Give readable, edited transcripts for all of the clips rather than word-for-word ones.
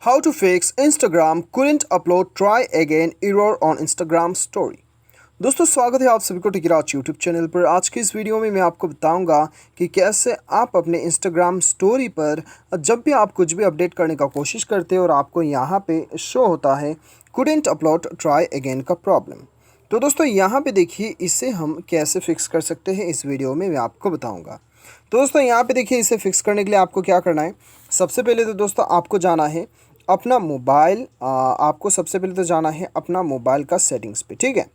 How to fix Instagram couldn't upload, try again, error on Instagram story। दोस्तों स्वागत है आप सभी को टिकराज यूट्यूब चैनल पर। आज की इस वीडियो में मैं आपको बताऊंगा कि कैसे आप अपने इंस्टाग्राम स्टोरी पर जब भी आप कुछ भी अपडेट करने का कोशिश करते हो और आपको यहाँ पे शो होता है couldn't upload, try again का प्रॉब्लम। तो दोस्तों यहाँ पे देखिए इसे हम कैसे फिक्स कर सकते हैं, इस वीडियो में मैं आपको बताऊँगा। तो दोस्तों यहाँ पे देखिए इसे फिक्स करने के लिए आपको क्या करना है। सबसे पहले तो दोस्तों आपको जाना है अपना मोबाइल, आपको सबसे पहले तो जाना है अपना मोबाइल का सेटिंग्स पे, ठीक है।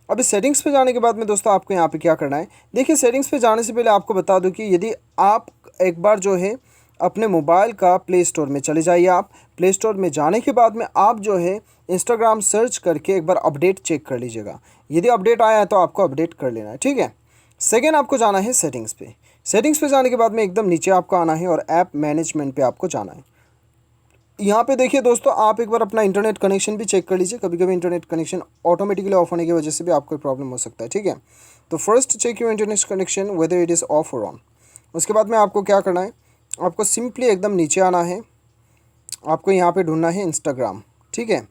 अब इस सेटिंग्स पे जाने के बाद में दोस्तों आपको यहाँ पे क्या करना है। देखिए सेटिंग्स पे जाने से पहले आपको बता दूं कि यदि आप एक बार जो है अपने मोबाइल का प्ले स्टोर में चले जाइए। आप प्ले स्टोर में जाने के बाद में आप जो है इंस्टाग्राम सर्च करके एक बार अपडेट चेक कर लीजिएगा। यदि अपडेट आया है तो आपको अपडेट कर लेना है, ठीक है। सेकेंड आपको जाना है सेटिंग्स पे। सेटिंग्स पे जाने के बाद में एकदम नीचे आपको आना है और ऐप मैनेजमेंट पे आपको जाना है। यहाँ पे देखिए दोस्तों आप एक बार अपना इंटरनेट कनेक्शन भी चेक कर लीजिए। कभी कभी इंटरनेट कनेक्शन ऑटोमेटिकली ऑफ होने की वजह से भी आपको प्रॉब्लम हो सकता है, ठीक है। तो first check your internet connection whether it is off और ऑन। उसके बाद में आपको क्या करना है, आपको सिंपली एकदम नीचे आना है। आपको यहाँ पे ढूंढना है इंस्टाग्राम, ठीक है।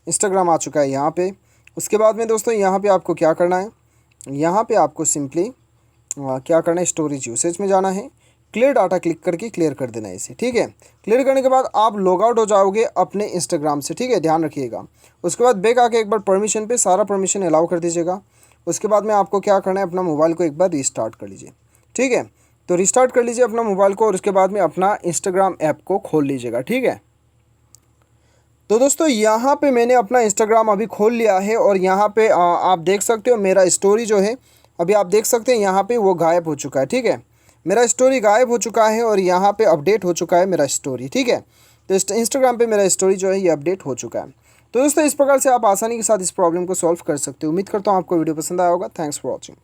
इंस्टाग्राम आ चुका है यहाँ पे। उसके बाद में दोस्तों यहाँ पे आपको क्या करना है, यहाँ पे आपको सिंपली क्या करना है, स्टोरेज यूसेज में जाना है। क्लियर डाटा क्लिक करके क्लियर कर देना है इसे, ठीक है। क्लियर करने के बाद आप लॉग आउट हो जाओगे अपने इंस्टाग्राम से, ठीक है, ध्यान रखिएगा। उसके बाद बैक आके एक बार परमिशन पे सारा परमिशन अलाउ कर दीजिएगा। उसके बाद में आपको क्या करना है, अपना मोबाइल को एक बार रिस्टार्ट कर लीजिए, ठीक है। तो रिस्टार्ट कर लीजिए अपना मोबाइल को और उसके बाद में अपना इंस्टाग्राम ऐप को खोल लीजिएगा, ठीक है। तो दोस्तों यहाँ पे मैंने अपना इंस्टाग्राम अभी खोल लिया है और यहाँ पे आप देख सकते हो मेरा स्टोरी जो है अभी आप देख सकते हैं यहाँ पे वो गायब हो चुका है, ठीक है। मेरा स्टोरी गायब हो चुका है और यहाँ पे अपडेट हो चुका है मेरा स्टोरी, ठीक है। तो इंस्टाग्राम पे मेरा स्टोरी जो है ये अपडेट हो चुका है। तो दोस्तों इस प्रकार से आप आसानी के साथ इस प्रॉब्लम को सॉल्व कर सकते हो। उम्मीद करता हूँ आपको वीडियो पसंद आया होगा। Thanks for watching.